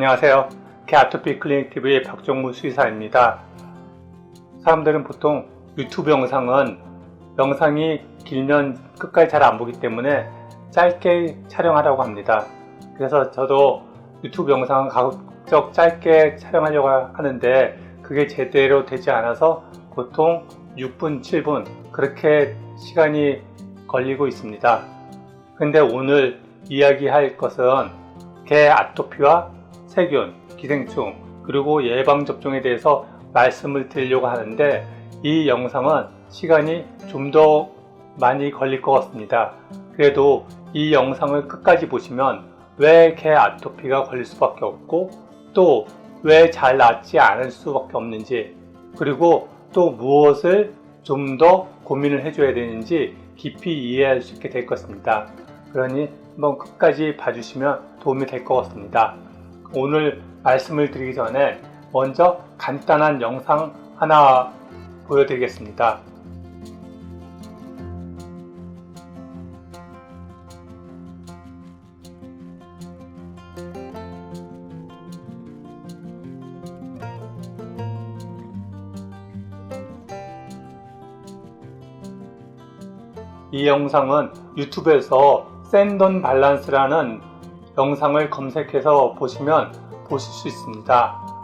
안녕하세요. 개아토피 클리닉TV의 박종무 수의사입니다. 사람들은 보통 유튜브 영상이 길면 끝까지 잘 안 보기 때문에 짧게 촬영하라고 합니다. 그래서 저도 유튜브 영상은 가급적 짧게 촬영하려고 하는데 그게 제대로 되지 않아서 보통 6분, 7분 그렇게 시간이 걸리고 있습니다. 근데 오늘 이야기할 것은 개 아토피와 세균, 기생충, 그리고 예방접종에 대해서 말씀을 드리려고 하는데 이 영상은 시간이 좀 더 많이 걸릴 것 같습니다. 그래도 이 영상을 끝까지 보시면 왜 개 아토피가 걸릴 수밖에 없고 또 왜 잘 낫지 않을 수밖에 없는지 그리고 또 무엇을 좀 더 고민을 해줘야 되는지 깊이 이해할 수 있게 될 것입니다. 그러니 한번 끝까지 봐주시면 도움이 될 것 같습니다. 오늘 말씀을 드리기 전에 먼저 간단한 영상 하나 보여드리겠습니다. 이 영상은 유튜브에서 샌던 밸런스라는 영상을 검색해서 보시면 보실 수 있습니다.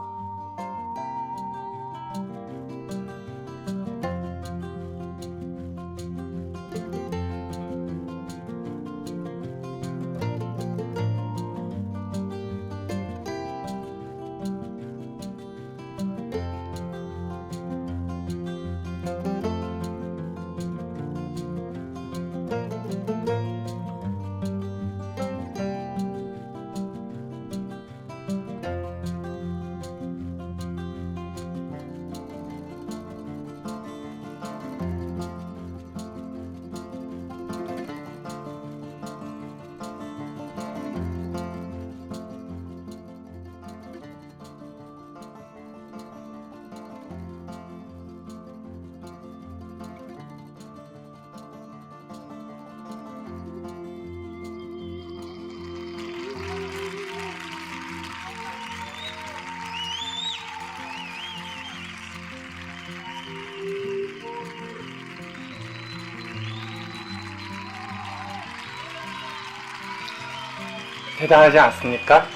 대단하지 않습니까?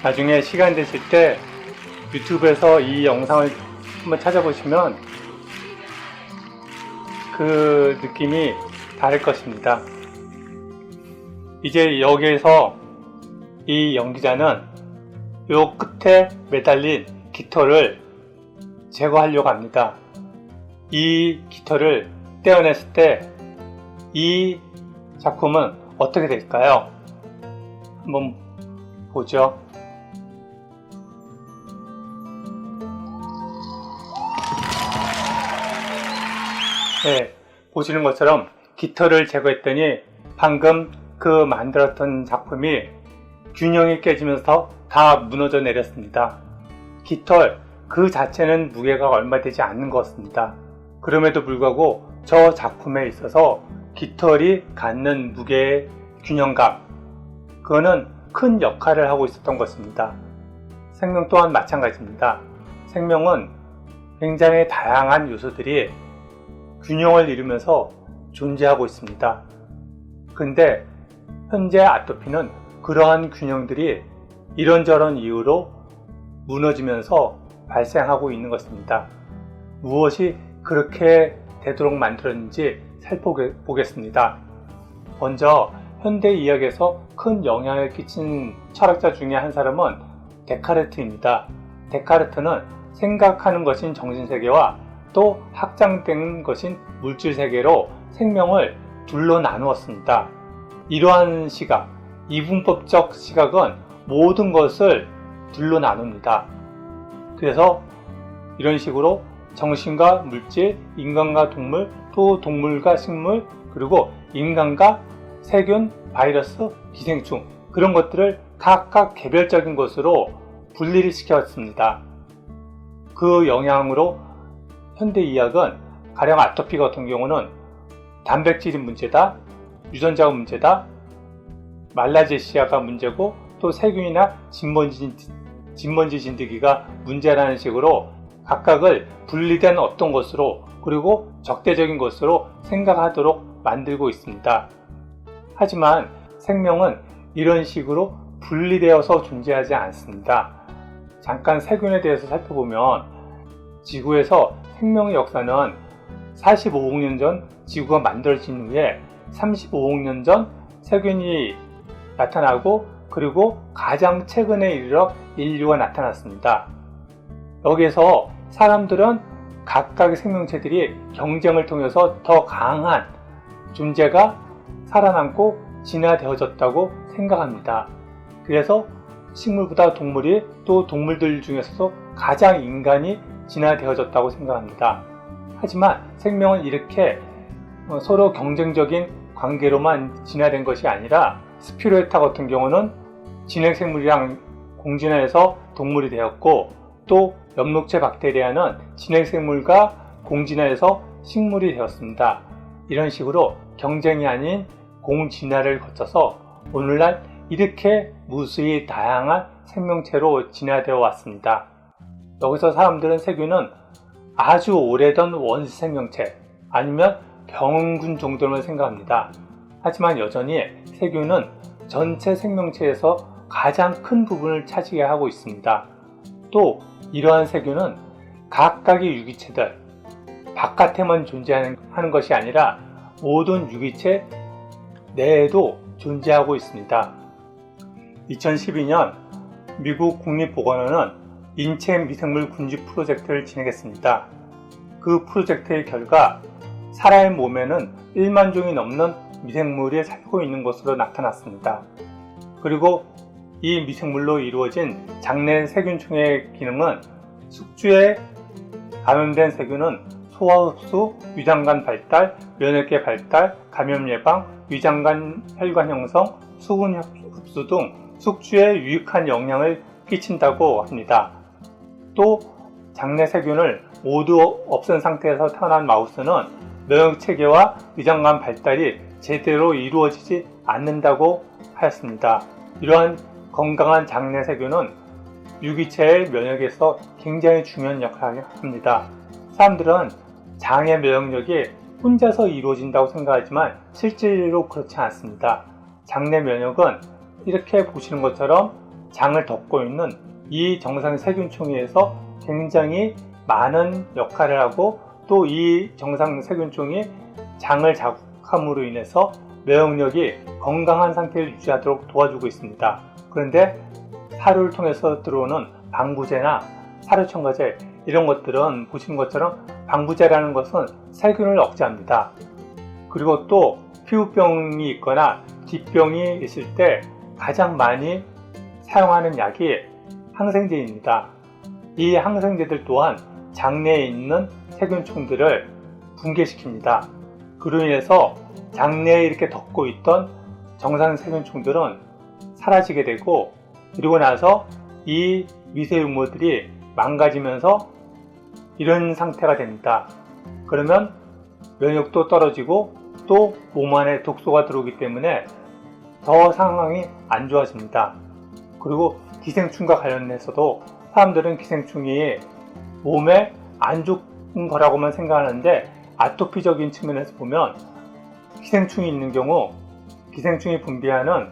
나중에 시간 되실 때 유튜브에서 이 영상을 한번 찾아보시면 그 느낌이 다를 것입니다. 이제 여기에서 이 연기자는 요 끝에 매달린 깃털을 제거하려고 합니다. 이 깃털을 떼어냈을 때 이 작품은 어떻게 될까요? 한번 보죠. 네, 보시는 것처럼 깃털을 제거했더니 방금 그 만들었던 작품이 균형이 깨지면서 다 무너져 내렸습니다. 깃털 그 자체는 무게가 얼마 되지 않는 것 같습니다. 그럼에도 불구하고 저 작품에 있어서 깃털이 갖는 무게의 균형감, 그거는 큰 역할을 하고 있었던 것입니다. 생명 또한 마찬가지입니다. 생명은 굉장히 다양한 요소들이 균형을 이루면서 존재하고 있습니다. 근데 현재 아토피는 그러한 균형들이 이런저런 이유로 무너지면서 발생하고 있는 것입니다. 무엇이 그렇게 되도록 만들었는지 살펴보겠습니다. 먼저 현대 의학에서 큰 영향을 끼친 철학자 중에 한 사람은 데카르트입니다. 데카르트는 생각하는 것인 정신세계와 또 확장된 것인 물질세계로 생명을 둘로 나누었습니다. 이러한 시각, 이분법적 시각은 모든 것을 둘로 나눕니다. 그래서 이런 식으로 정신과 물질, 인간과 동물, 또 동물과 식물, 그리고 인간과 세균, 바이러스, 기생충 그런 것들을 각각 개별적인 것으로 분리를 시켰습니다. 그 영향으로 현대의학은 가령 아토피 같은 경우는 단백질이 문제다, 유전자가 문제다, 말라제시아가 문제고 또 세균이나 진먼지 진드기가 문제라는 식으로 각각을 분리된 어떤 것으로 그리고 적대적인 것으로 생각하도록 만들고 있습니다. 하지만 생명은 이런 식으로 분리되어서 존재하지 않습니다. 잠깐 세균에 대해서 살펴보면 지구에서 생명의 역사는 45억 년 전 지구가 만들어진 후에 35억 년 전 세균이 나타나고 그리고 가장 최근에 이르러 인류가 나타났습니다. 여기에서 사람들은 각각의 생명체들이 경쟁을 통해서 더 강한 존재가 살아남고 진화되어졌다고 생각합니다. 그래서 식물보다 동물이 또 동물들 중에서도 가장 인간이 진화되어졌다고 생각합니다. 하지만 생명은 이렇게 서로 경쟁적인 관계로만 진화된 것이 아니라 스피루에타 같은 경우는 진핵생물이랑 공진화해서 동물이 되었고 또 엽록체 박테리아는 진핵생물과 공진화해서 식물이 되었습니다. 이런 식으로 경쟁이 아닌 공진화를 거쳐서 오늘날 이렇게 무수히 다양한 생명체로 진화되어 왔습니다. 여기서 사람들은 세균은 아주 오래된 원시 생명체 아니면 병균 정도로 생각합니다. 하지만 여전히 세균은 전체 생명체에서 가장 큰 부분을 차지하게 하고 있습니다. 또 이러한 세균은 각각의 유기체들 바깥에만 존재하는 것이 아니라 모든 유기체 내에도 존재하고 있습니다. 2012년 미국 국립보건원은 인체 미생물 군집 프로젝트를 진행했습니다. 그 프로젝트의 결과 사람의 몸에는 1만 종이 넘는 미생물이 살고 있는 것으로 나타났습니다. 그리고 이 미생물로 이루어진 장내 세균총의 기능은 숙주에 감염된 세균은 소화 흡수, 위장관 발달, 면역계 발달, 감염 예방, 위장관 혈관 형성, 수분 흡수 등 숙주에 유익한 영향을 끼친다고 합니다. 또 장내 세균을 모두 없앤 상태에서 태어난 마우스는 면역체계와 위장관 발달이 제대로 이루어지지 않는다고 하였습니다. 이러한 건강한 장내 세균은 유기체의 면역에서 굉장히 중요한 역할을 합니다. 사람들은 장의 면역력이 혼자서 이루어진다고 생각하지만 실제로 그렇지 않습니다. 장내 면역은 이렇게 보시는 것처럼 장을 덮고 있는 이 정상 세균총회에서 굉장히 많은 역할을 하고 또 이 정상 세균총이 장을 자극함으로 인해서 면역력이 건강한 상태를 유지하도록 도와주고 있습니다. 그런데 사료를 통해서 들어오는 방부제나 사료첨가제 이런 것들은 보시는 것처럼 방부제라는 것은 세균을 억제합니다. 그리고 또 피부병이 있거나 기병이 있을 때 가장 많이 사용하는 약이 항생제입니다. 이 항생제들 또한 장내에 있는 세균총들을 붕괴시킵니다. 그로 인해서 장내에 이렇게 덮고 있던 정상 세균총들은 사라지게 되고 그리고 나서 이 미세유모들이 망가지면서 이런 상태가 됩니다. 그러면 면역도 떨어지고 또 몸 안에 독소가 들어오기 때문에 더 상황이 안 좋아집니다. 그리고 기생충과 관련해서도 사람들은 기생충이 몸에 안 좋은 거라고만 생각하는데 아토피적인 측면에서 보면 기생충이 있는 경우 기생충이 분비하는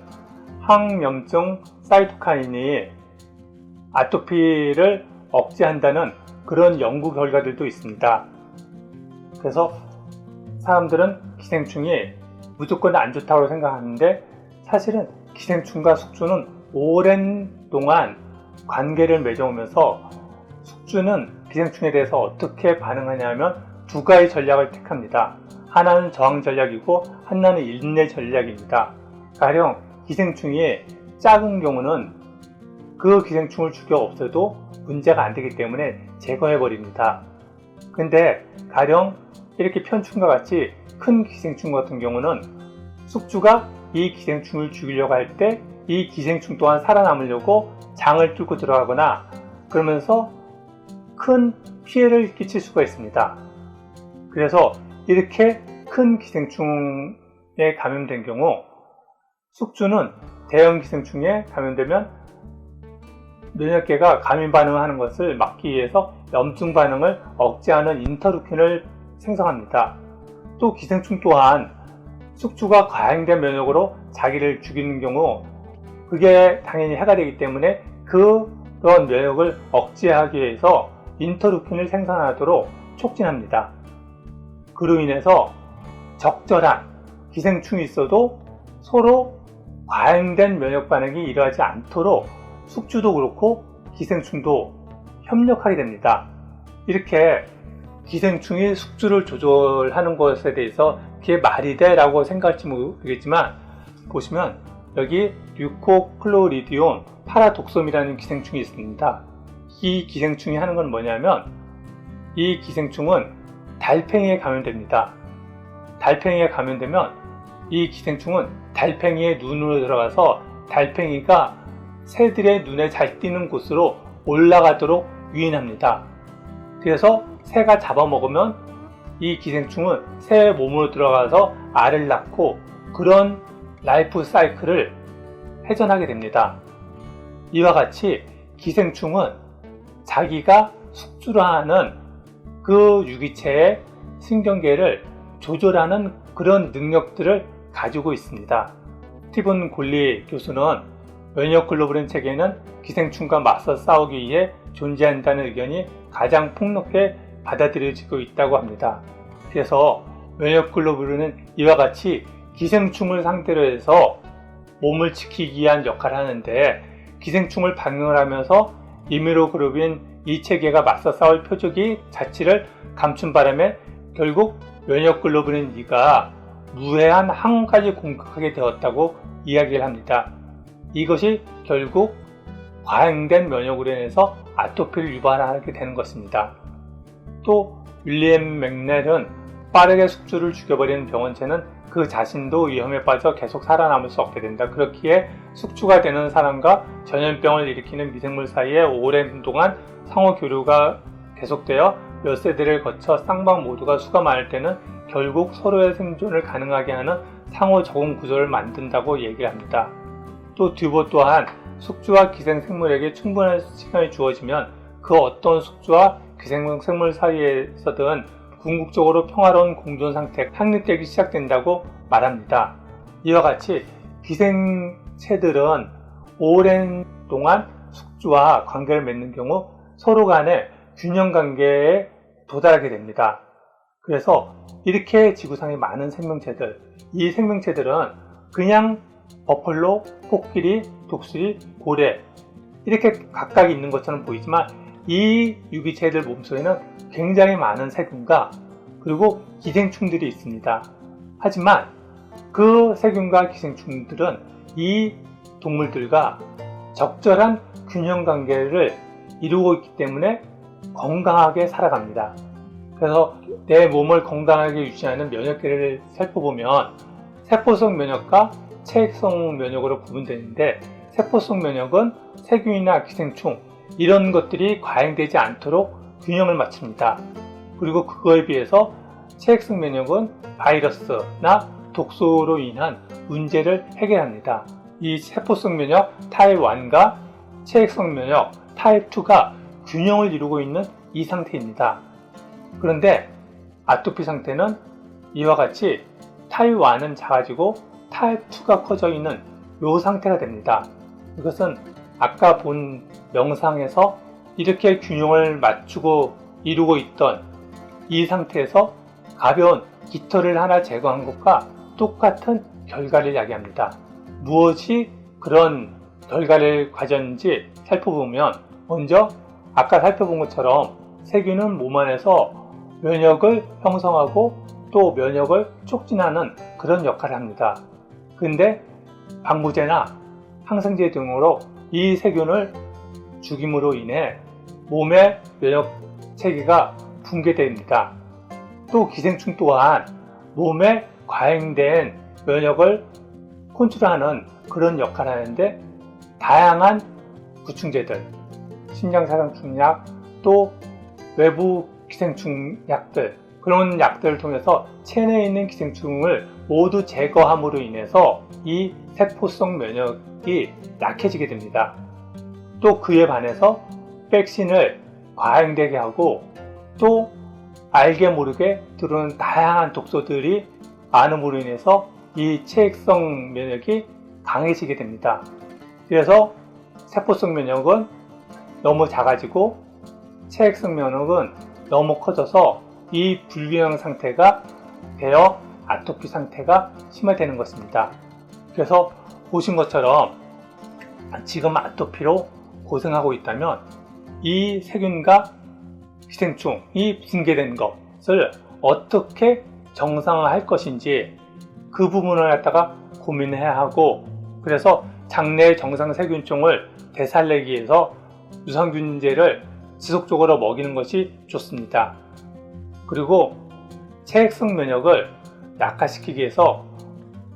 항염증 사이토카인이 아토피를 억제한다는 그런 연구 결과들도 있습니다. 그래서 사람들은 기생충이 무조건 안 좋다고 생각하는데 사실은 기생충과 숙주는 오랜 동안 관계를 맺어오면서 숙주는 기생충에 대해서 어떻게 반응하냐면 두 가지 전략을 택합니다. 하나는 저항 전략이고 하나는 인내 전략입니다. 가령 기생충이 작은 경우는 그 기생충을 죽여 없애도 문제가 안 되기 때문에 제거해 버립니다. 근데 가령 이렇게 편충과 같이 큰 기생충 같은 경우는 숙주가 이 기생충을 죽이려고 할 때 이 기생충 또한 살아남으려고 장을 뚫고 들어가거나 그러면서 큰 피해를 끼칠 수가 있습니다. 그래서 이렇게 큰 기생충에 감염된 경우 숙주는 대형 기생충에 감염되면 면역계가 감염 반응하는 것을 막기 위해서 염증 반응을 억제하는 인터루킨을 생성합니다. 또 기생충 또한 숙주가 과잉된 면역으로 자기를 죽이는 경우 그게 당연히 해가 되기 때문에 그런 면역을 억제하기 위해서 인터루킨을 생산하도록 촉진합니다. 그로 인해서 적절한 기생충이 있어도 서로 과잉된 면역 반응이 일어나지 않도록 숙주도 그렇고 기생충도 협력하게 됩니다. 이렇게 기생충이 숙주를 조절하는 것에 대해서 그게 말이 돼? 라고 생각할지 모르겠지만 보시면 여기 류코클로리디온 파라독솜이라는 기생충이 있습니다. 이 기생충이 하는 건 뭐냐면 이 기생충은 달팽이에 감염됩니다. 달팽이에 감염되면 이 기생충은 달팽이의 눈으로 들어가서 달팽이가 새들의 눈에 잘 띄는 곳으로 올라가도록 유인합니다. 그래서 새가 잡아먹으면 이 기생충은 새의 몸으로 들어가서 알을 낳고 그런 라이프 사이클을 회전하게 됩니다. 이와 같이 기생충은 자기가 숙주라는 그 유기체의 신경계를 조절하는 그런 능력들을 가지고 있습니다. 스티븐 골리 교수는 면역글로불린 체계는 기생충과 맞서 싸우기 위해 존재한다는 의견이 가장 폭넓게 받아들여지고 있다고 합니다. 그래서 면역글로불린은 이와 같이 기생충을 상대로 해서 몸을 지키기 위한 역할을 하는데 기생충을 방역하면서 이뮤노글로빈 이 체계가 맞서 싸울 표적이 자취를 감춘 바람에 결국 면역글로불린 E가 무해한 항원까지 공격하게 되었다고 이야기를 합니다. 이것이 결국 과잉된 면역으로 인해서 아토피를 유발하게 되는 것입니다. 또 윌리엄 맥넬은 빠르게 숙주를 죽여버리는 병원체는 그 자신도 위험에 빠져 계속 살아남을 수 없게 된다. 그렇기에 숙주가 되는 사람과 전염병을 일으키는 미생물 사이에 오랜 동안 상호 교류가 계속되어 몇 세대를 거쳐 쌍방 모두가 수가 많을 때는 결국 서로의 생존을 가능하게 하는 상호 적응 구조를 만든다고 얘기를 합니다. 또 듀보 또한 숙주와 기생생물에게 충분한 시간이 주어지면 그 어떤 숙주와 기생생물 사이에서든 궁극적으로 평화로운 공존 상태가 확립되기 시작된다고 말합니다. 이와 같이 기생체들은 오랜 동안 숙주와 관계를 맺는 경우 서로 간의 균형 관계에 도달하게 됩니다. 그래서 이렇게 지구상의 많은 생명체들, 이 생명체들은 그냥 버펄로, 코끼리, 독수리, 고래 이렇게 각각 있는 것처럼 보이지만 이 유기체들 몸속에는 굉장히 많은 세균과 그리고 기생충들이 있습니다. 하지만 그 세균과 기생충들은 이 동물들과 적절한 균형 관계를 이루고 있기 때문에 건강하게 살아갑니다. 그래서 내 몸을 건강하게 유지하는 면역계를 살펴보면 세포성 면역과 체액성 면역으로 구분되는데 세포성 면역은 세균이나 기생충 이런 것들이 과잉되지 않도록 균형을 맞춥니다. 그리고 그거에 비해서 체액성 면역은 바이러스나 독소로 인한 문제를 해결합니다. 이 세포성 면역 타입 1과 체액성 면역 타입 2가 균형을 이루고 있는 이 상태입니다. 그런데 아토피 상태는 이와 같이 타입 1은 작아지고 타입 2가 커져 있는 이 상태가 됩니다. 이것은 아까 본 영상에서 이렇게 균형을 맞추고 이루고 있던 이 상태에서 가벼운 깃털을 하나 제거한 것과 똑같은 결과를 이야기합니다. 무엇이 그런 결과를 가졌는지 살펴보면 먼저 아까 살펴본 것처럼 세균은 몸 안에서 면역을 형성하고 또 면역을 촉진하는 그런 역할을 합니다. 근데 방부제나 항생제 등으로 이 세균을 죽임으로 인해 몸의 면역 체계가 붕괴됩니다. 또 기생충 또한 몸에 과잉된 면역을 컨트롤하는 그런 역할을 하는데 다양한 구충제들, 신장사상충약, 또 외부 기생충약들 그런 약들을 통해서 체내에 있는 기생충을 모두 제거함으로 인해서 이 세포성 면역이 약해지게 됩니다. 또 그에 반해서 백신을 과잉되게 하고 또 알게 모르게 들어오는 다양한 독소들이 많음으로 인해서 이 체액성 면역이 강해지게 됩니다. 그래서 세포성 면역은 너무 작아지고 체액성 면역은 너무 커져서 이 불균형 상태가 되어 아토피 상태가 심화되는 것입니다. 그래서 보신 것처럼 지금 아토피로 고생하고 있다면 이 세균과 기생충이 붕괴된 것을 어떻게 정상화할 것인지 그 부분을 갖다가 고민해야 하고, 그래서 장내 정상 세균종을 되살리기 위해서 유산균제를 지속적으로 먹이는 것이 좋습니다. 그리고 체액성 면역을 약화시키기 위해서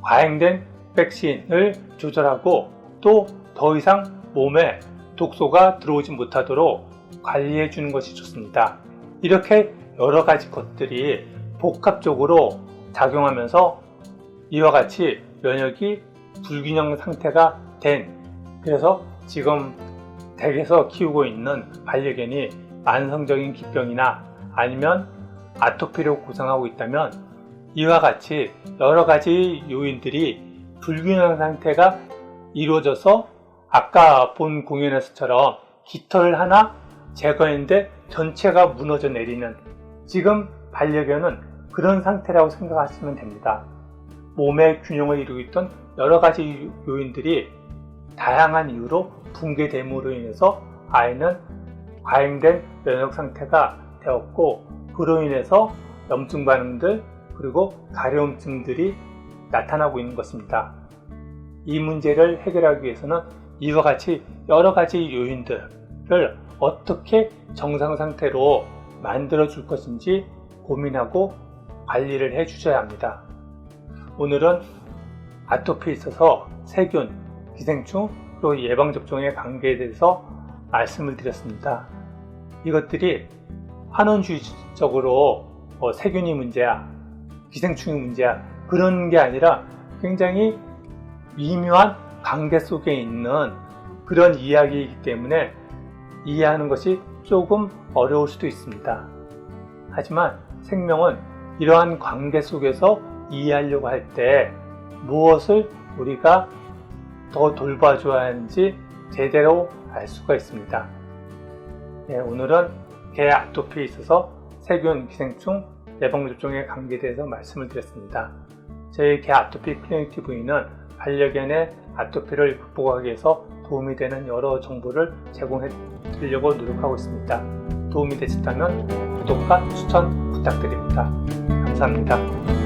과잉된 백신을 조절하고 또 더 이상 몸에 독소가 들어오지 못하도록 관리해 주는 것이 좋습니다. 이렇게 여러 가지 것들이 복합적으로 작용하면서 이와 같이 면역이 불균형 상태가 된, 그래서 지금 댁에서 키우고 있는 반려견이 만성적인 기병이나 아니면 아토피로 고생하고 있다면 이와 같이 여러 가지 요인들이 불균형 상태가 이루어져서 아까 본 공연에서처럼 깃털 하나 제거했는데 전체가 무너져 내리는, 지금 반려견은 그런 상태라고 생각하시면 됩니다. 몸의 균형을 이루고 있던 여러 가지 요인들이 다양한 이유로 붕괴됨으로 인해서 아이는 과잉된 면역 상태가 되었고, 그로 인해서 염증 반응들 그리고 가려움증들이 나타나고 있는 것입니다. 이 문제를 해결하기 위해서는 이와 같이 여러 가지 요인들을 어떻게 정상 상태로 만들어 줄 것인지 고민하고 관리를 해 주셔야 합니다. 오늘은 아토피에 있어서 세균, 기생충, 그리고 예방접종의 관계에 대해서 말씀을 드렸습니다. 이것들이 환원주의적으로 세균이 문제야, 기생충이 문제야, 그런 게 아니라 굉장히 미묘한 관계 속에 있는 그런 이야기이기 때문에 이해하는 것이 조금 어려울 수도 있습니다. 하지만 생명은 이러한 관계 속에서 이해하려고 할 때 무엇을 우리가 더 돌봐줘야 하는지 제대로 알 수가 있습니다. 네, 오늘은 개 아토피에 있어서 세균, 기생충, 예방접종의 관계에 대해서 말씀을 드렸습니다. 저희 개 아토피 클리닉 TV는 반려견의 아토피를 극복하기 위해서 도움이 되는 여러 정보를 제공해 드리려고 노력하고 있습니다. 도움이 되셨다면 구독과 추천 부탁드립니다. 감사합니다.